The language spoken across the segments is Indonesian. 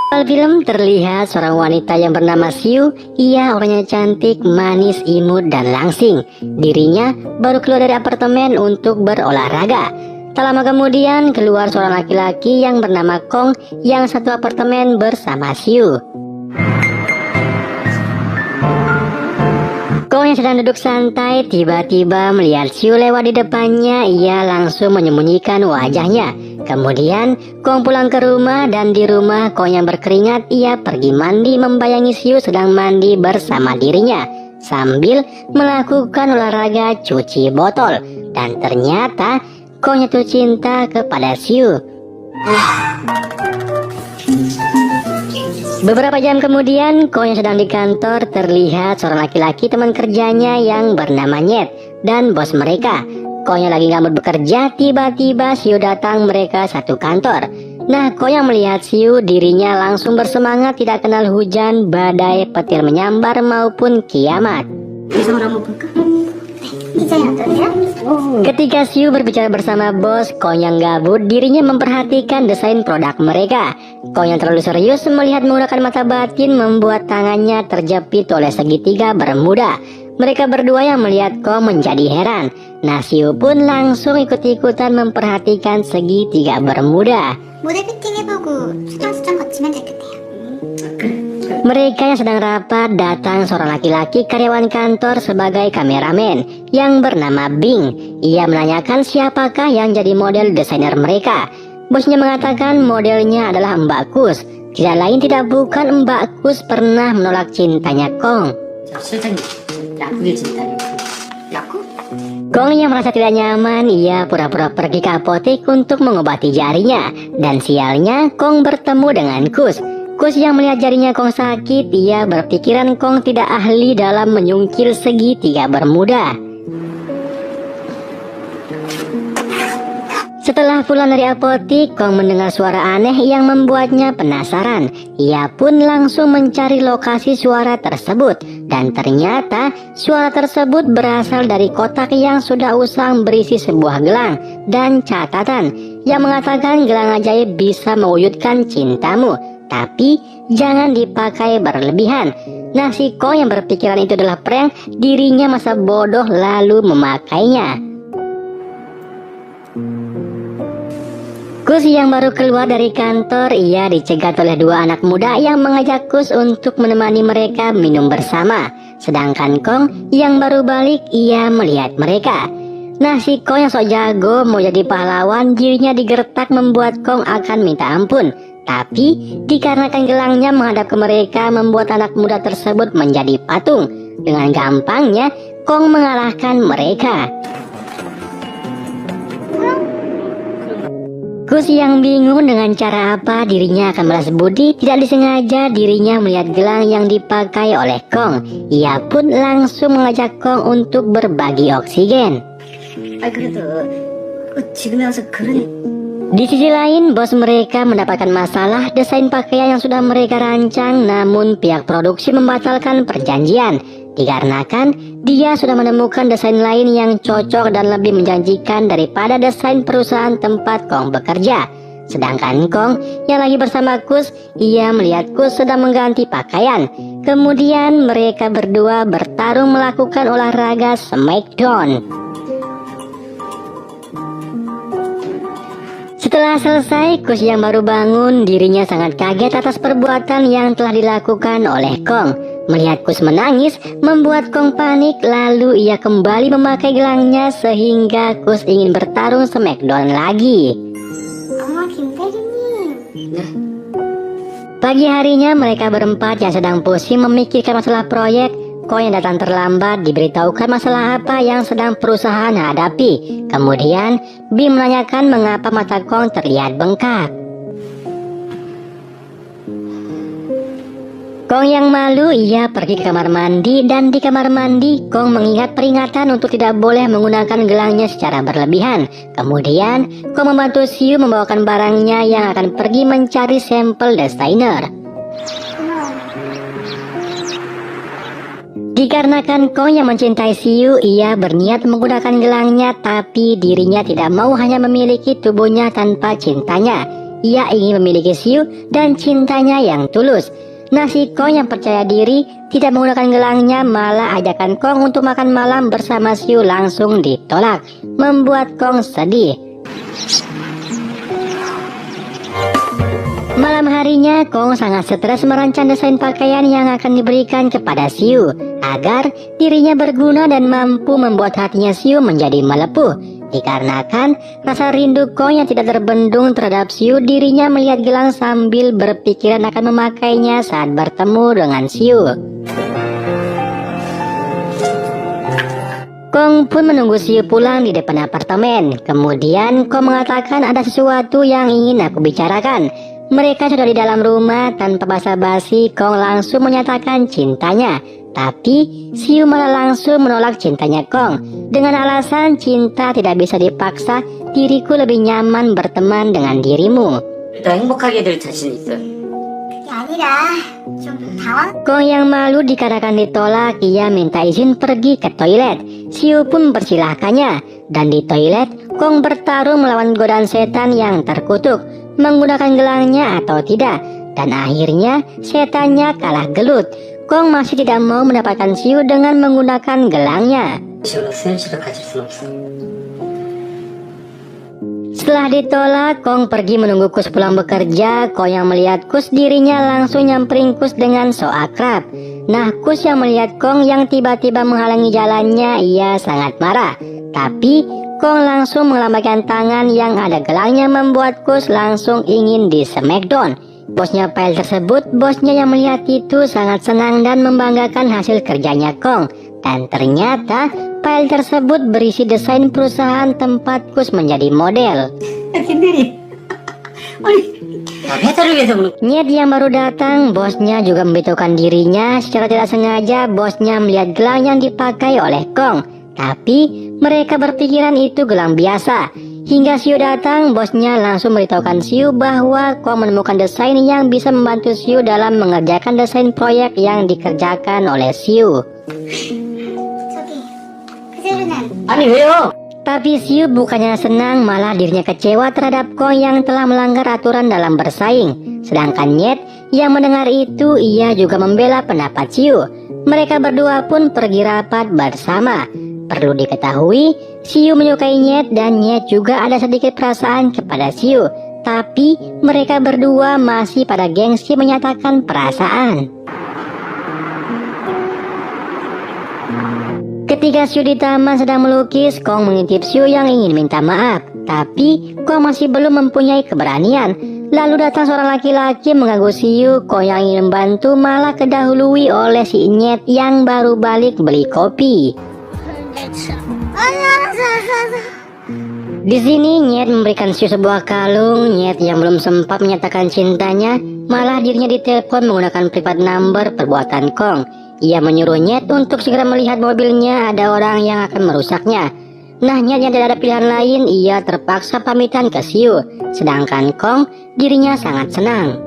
Awal film terlihat seorang wanita yang bernama Siu. Ia orangnya cantik, manis, imut, dan langsing. Dirinya baru keluar dari apartemen untuk berolahraga. Tak lama kemudian keluar seorang laki-laki yang bernama Kong yang satu apartemen bersama Siu. Kong yang sedang duduk santai tiba-tiba melihat Siu lewat di depannya. Ia langsung menyembunyikan wajahnya. Kemudian Kong pulang ke rumah dan di rumah Kong yang berkeringat ia pergi mandi membayangi Siu sedang mandi bersama dirinya sambil melakukan olahraga cuci botol. Dan ternyata Kong jatuh cinta kepada Siu. Beberapa jam kemudian, Kong yang sedang di kantor terlihat seorang laki-laki teman kerjanya yang bernama Nyet dan bos mereka. Kong yang lagi gak bekerja, tiba-tiba Siu datang, mereka satu kantor. Nah, Kong yang melihat Siu, dirinya langsung bersemangat, tidak kenal hujan, badai, petir menyambar maupun kiamat. Ketika Siu berbicara bersama bos, Kong yang gabut, dirinya memperhatikan desain produk mereka. Kong yang terlalu serius melihat menggunakan mata batin membuat tangannya terjepit oleh segitiga bermuda. Mereka berdua yang melihat Kong menjadi heran. Nah, Siu pun langsung ikut-ikutan memperhatikan segitiga bermuda. Mereka yang sedang rapat, datang seorang laki-laki karyawan kantor sebagai kameramen yang bernama Bing. Ia menanyakan siapakah yang jadi model desainer mereka. Bosnya mengatakan modelnya adalah Mbak Kus. Tidak lain tidak bukan Mbak Kus pernah menolak cintanya Kong. Kong yang merasa tidak nyaman, ia pura-pura pergi ke apotek untuk mengobati jarinya. Dan sialnya Kong bertemu dengan Kus. Kus yang melihat jarinya Kong sakit, ia berpikiran Kong tidak ahli dalam menyungkil segitiga bermuda. Setelah pulang dari apotik, Kong mendengar suara aneh yang membuatnya penasaran. Ia pun langsung mencari lokasi suara tersebut. Dan ternyata suara tersebut berasal dari kotak yang sudah usang berisi sebuah gelang dan catatan yang mengatakan gelang ajaib bisa mewujudkan cintamu. Tapi jangan dipakai berlebihan. Nah, si Kong yang berpikiran itu adalah prank, dirinya masa bodoh lalu memakainya. Kus yang baru keluar dari kantor, ia dicegat oleh dua anak muda yang mengajak Kus untuk menemani mereka minum bersama. Sedangkan Kong yang baru balik, ia melihat mereka. Nah, si Kong yang sok jago mau jadi pahlawan, dirinya digertak membuat Kong akan minta ampun. Tapi dikarenakan gelangnya menghadap ke mereka membuat anak muda tersebut menjadi patung. Dengan gampangnya Kong mengalahkan mereka. Kus yang bingung dengan cara apa dirinya akan balas budi, tidak disengaja dirinya melihat gelang yang dipakai oleh Kong. Ia pun langsung mengajak Kong untuk berbagi oksigen. Di sisi lain, bos mereka mendapatkan masalah desain pakaian yang sudah mereka rancang, namun pihak produksi membatalkan perjanjian. Dikarenakan dia sudah menemukan desain lain yang cocok dan lebih menjanjikan daripada desain perusahaan tempat Kong bekerja. Sedangkan Kong yang lagi bersama Kus, ia melihat Kus sedang mengganti pakaian. Kemudian mereka berdua bertarung melakukan olahraga Smackdown. Setelah selesai, Kus yang baru bangun, dirinya sangat kaget atas perbuatan yang telah dilakukan oleh Kong. Melihat Kus menangis, membuat Kong panik, lalu ia kembali memakai gelangnya sehingga Kus ingin bertarung Smackdown lagi. Pagi harinya mereka berempat yang sedang pusing memikirkan masalah proyek. Kong yang datang terlambat diberitahukan masalah apa yang sedang perusahaan hadapi. Kemudian Bim menanyakan mengapa mata Kong terlihat bengkak. Kong yang malu, ia pergi ke kamar mandi dan di kamar mandi Kong mengingat peringatan untuk tidak boleh menggunakan gelangnya secara berlebihan. Kemudian Kong membantu Siu membawakan barangnya yang akan pergi mencari sampel desainer. Dikarenakan Kong yang mencintai Siu, ia berniat menggunakan gelangnya, tapi dirinya tidak mau hanya memiliki tubuhnya tanpa cintanya. ia ingin memiliki Siu dan cintanya yang tulus. Nah, si Kong yang percaya diri tidak menggunakan gelangnya, malah ajakan Kong untuk makan malam bersama Siu langsung ditolak, membuat Kong sedih. Malam harinya, Kong sangat stres merancang desain pakaian yang akan diberikan kepada Siu agar dirinya berguna dan mampu membuat hatinya Siu menjadi melepuh. Dikarenakan rasa rindu Kong yang tidak terbendung terhadap Siu, dirinya melihat gelang sambil berpikiran akan memakainya saat bertemu dengan Siu. Kong pun menunggu Siu pulang di depan apartemen. Kemudian Kong mengatakan ada sesuatu yang ingin aku bicarakan. Mereka sudah di dalam rumah, tanpa basa-basi Kong langsung menyatakan cintanya. Tapi Siu malah langsung menolak cintanya Kong dengan alasan cinta tidak bisa dipaksa, diriku lebih nyaman berteman dengan dirimu. Kong yang malu dikarenakan ditolak, ia minta izin pergi ke toilet. Siu pun mempersilahkannya, dan di toilet Kong bertarung melawan godaan setan yang terkutuk, menggunakan gelangnya atau tidak, dan akhirnya setannya kalah gelut. Kong masih tidak mau mendapatkan Siu dengan menggunakan gelangnya. Setelah ditolak, Kong pergi menunggu Kus pulang bekerja. Kong yang melihat Kus, dirinya langsung nyamperin Kus dengan so akrab. Nah, Kus yang melihat Kong yang tiba-tiba menghalangi jalannya, ia sangat marah. Tapi Kong langsung melambaikan tangan yang ada gelangnya, membuat Kus langsung ingin di smackdown. Bosnya file tersebut, bosnya yang melihat itu sangat senang dan membanggakan hasil kerjanya Kong. Dan ternyata file tersebut berisi desain perusahaan tempat Kus menjadi model. Nyet yang baru datang, bosnya juga memberitahukan dirinya. Secara tidak sengaja, bosnya melihat gelang yang dipakai oleh Kong. Tapi mereka berpikiran itu gelang biasa. Hingga Siu datang, bosnya langsung memberitahukan Siu bahwa Kong menemukan desain yang bisa membantu Siu dalam mengerjakan desain proyek yang dikerjakan oleh Siu. Tapi Siu bukannya senang, malah dirinya kecewa terhadap Kong yang telah melanggar aturan dalam bersaing. Sedangkan Nyet yang mendengar itu, ia juga membela pendapat Siu. Mereka berdua pun pergi rapat bersama. Perlu diketahui, Siu menyukai Nyet dan Nyet juga ada sedikit perasaan kepada Siu. Tapi mereka berdua masih pada gengsi menyatakan perasaan. Ketika Siu di taman sedang melukis, Kong mengintip Siu yang ingin minta maaf. Tapi Kong masih belum mempunyai keberanian. Lalu datang seorang laki-laki mengganggu Siu. Kong yang ingin membantu malah kedahului oleh si Nyet yang baru balik beli kopi. Di sini Nyet memberikan Siu sebuah kalung. Nyet yang belum sempat menyatakan cintanya, malah dirinya ditelepon menggunakan private number perbuatan Kong. Ia menyuruh Nyet untuk segera melihat mobilnya, ada orang yang akan merusaknya. Nah, Nyet yang tidak ada pilihan lain, ia terpaksa pamitan ke Siu. Sedangkan Kong, dirinya sangat senang.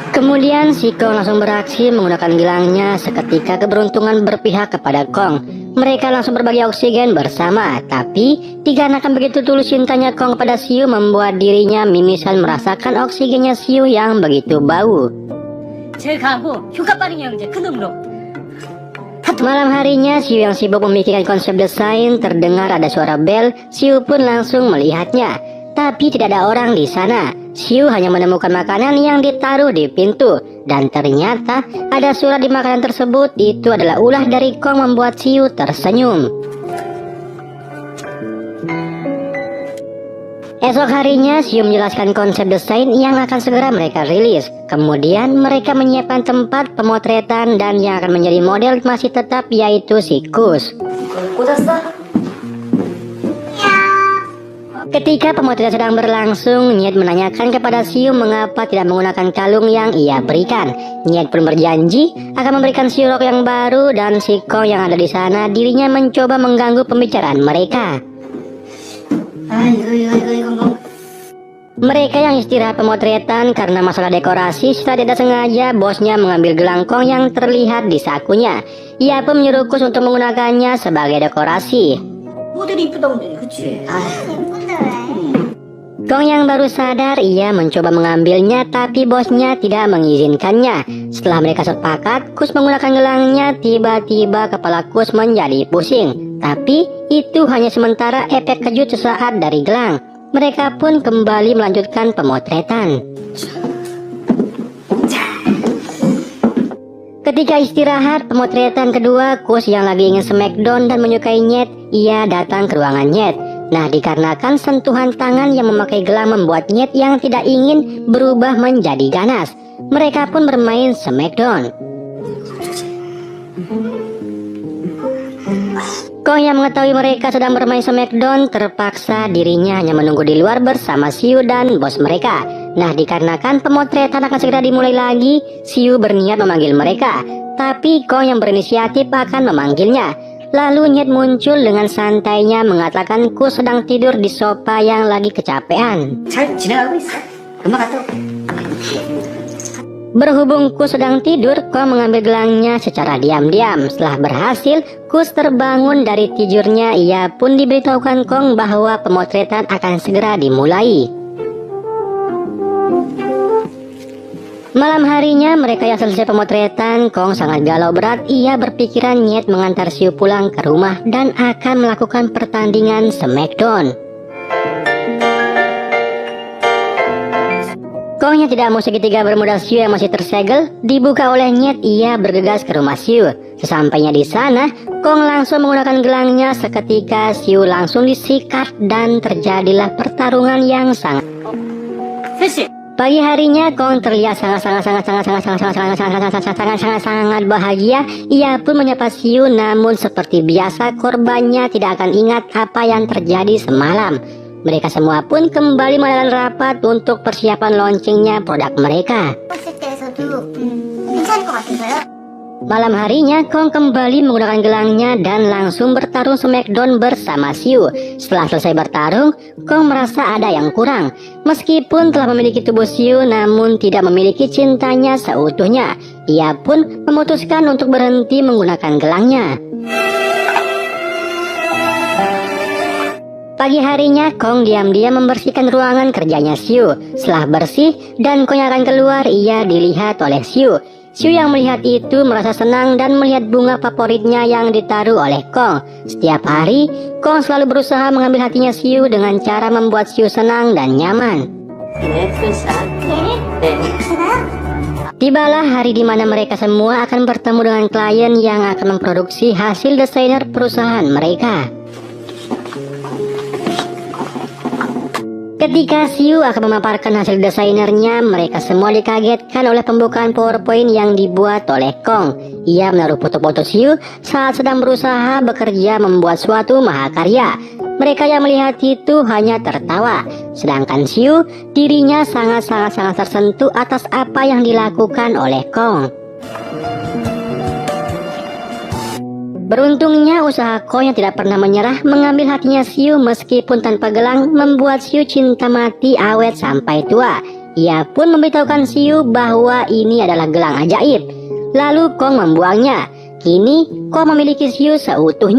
Kemudian si Kong langsung beraksi menggunakan gelangnya. Seketika keberuntungan berpihak kepada Kong. Mereka langsung berbagi oksigen bersama. Tapi dikarenakan begitu tulus cintanya Kong kepada Siu, membuat dirinya mimisan merasakan oksigennya Siu yang begitu bau. Malam harinya, Siu yang sibuk memikirkan konsep desain, terdengar ada suara bel. Siu pun langsung melihatnya. Tapi tidak ada orang di sana. Siu hanya menemukan makanan yang ditaruh di pintu. Dan ternyata ada surat di makanan tersebut. Itu adalah ulah dari Kong, membuat Siu tersenyum. Esok harinya, Siu menjelaskan konsep desain yang akan segera mereka rilis. Kemudian mereka menyiapkan tempat pemotretan, dan yang akan menjadi model masih tetap yaitu si Kus. Ketika pemotretan sedang berlangsung, Nyet menanyakan kepada Siu mengapa tidak menggunakan kalung yang ia berikan. Nyet pun berjanji akan memberikan Siu rok yang baru, dan si Kong yang ada di sana, dirinya mencoba mengganggu pembicaraan mereka. Mereka yang istirahat pemotretan karena masalah dekorasi. Setelah tidak sengaja, bosnya mengambil gelang Kong yang terlihat di sakunya. Ia pun menyuruh Kus untuk menggunakannya sebagai dekorasi. Kong yang baru sadar, ia mencoba mengambilnya tapi bosnya tidak mengizinkannya. Setelah mereka sepakat, Kus menggunakan gelangnya, tiba-tiba kepala Kus menjadi pusing. Tapi itu hanya sementara efek kejut sesaat dari gelang. Mereka pun kembali melanjutkan pemotretan. Ketika istirahat pemotretan kedua, Kus yang lagi ingin smackdown dan menyukai Nyet, ia datang ke ruangan Nyet. Nah, dikarenakan sentuhan tangan yang memakai gelang membuat Nyet yang tidak ingin berubah menjadi ganas. Mereka pun bermain smackdown. Kong yang mengetahui mereka sedang bermain smackdown, terpaksa dirinya hanya menunggu di luar bersama Xiu dan bos mereka. Nah, dikarenakan pemotretan akan segera dimulai lagi, Xiu berniat memanggil mereka. Tapi Kong yang berinisiatif akan memanggilnya. Lalu Nyet muncul dengan santainya mengatakan Kus sedang tidur di sofa yang lagi kecapean. Berhubung Kus sedang tidur, Kong mengambil gelangnya secara diam-diam. Setelah berhasil, Kus terbangun dari tidurnya. Ia pun diberitahukan Kong bahwa pemotretan akan segera dimulai. Malam harinya mereka yang selesai pemotretan, Kong sangat galau berat. Ia berpikiran Nyet mengantar Xiu pulang ke rumah dan akan melakukan pertandingan smackdown. Kong yang tidak mau segitiga bermodal Xiu yang masih tersegel dibuka oleh Nyet. Ia bergegas ke rumah Xiu. Sesampainya di sana, Kong langsung menggunakan gelangnya. Seketika Xiu langsung disikat dan terjadilah pertarungan yang sangat. Pagi harinya Kong terlihat sangat bahagia. Ia pun menyapa Xiu, namun seperti biasa korbannya tidak akan ingat apa yang terjadi semalam. Mereka semua pun kembali mengadakan rapat untuk persiapan launchingnya produk mereka. Malam harinya Kong kembali menggunakan gelangnya dan langsung bertarung smackdown bersama Xiu. Setelah selesai bertarung, Kong merasa ada yang kurang. Meskipun telah memiliki tubuh Xiu, namun tidak memiliki cintanya seutuhnya. Ia pun memutuskan untuk berhenti menggunakan gelangnya. Pagi harinya Kong diam-diam membersihkan ruangan kerjanya Xiu. Setelah bersih dan Kong akan keluar, ia dilihat oleh Xiu. Xiu yang melihat itu merasa senang dan melihat bunga favoritnya yang ditaruh oleh Kong. Setiap hari, Kong selalu berusaha mengambil hatinya Xiu dengan cara membuat Xiu senang dan nyaman. Tibalah hari di mana mereka semua akan bertemu dengan klien yang akan memproduksi hasil desainer perusahaan mereka. Ketika Xiu akan memaparkan hasil desainernya, mereka semua dikagetkan oleh pembukaan PowerPoint yang dibuat oleh Kong. Ia menaruh foto-foto Xiu saat sedang berusaha bekerja membuat suatu mahakarya. Mereka yang melihat itu hanya tertawa. Sedangkan Xiu, dirinya sangat tersentuh atas apa yang dilakukan oleh Kong. Beruntungnya usaha Kong yang tidak pernah menyerah mengambil hatinya Xiu meskipun tanpa gelang membuat Xiu cinta mati awet sampai tua. Ia pun memberitahukan Xiu bahwa ini adalah gelang ajaib. Lalu Kong membuangnya. Kini Kong memiliki Xiu seutuhnya.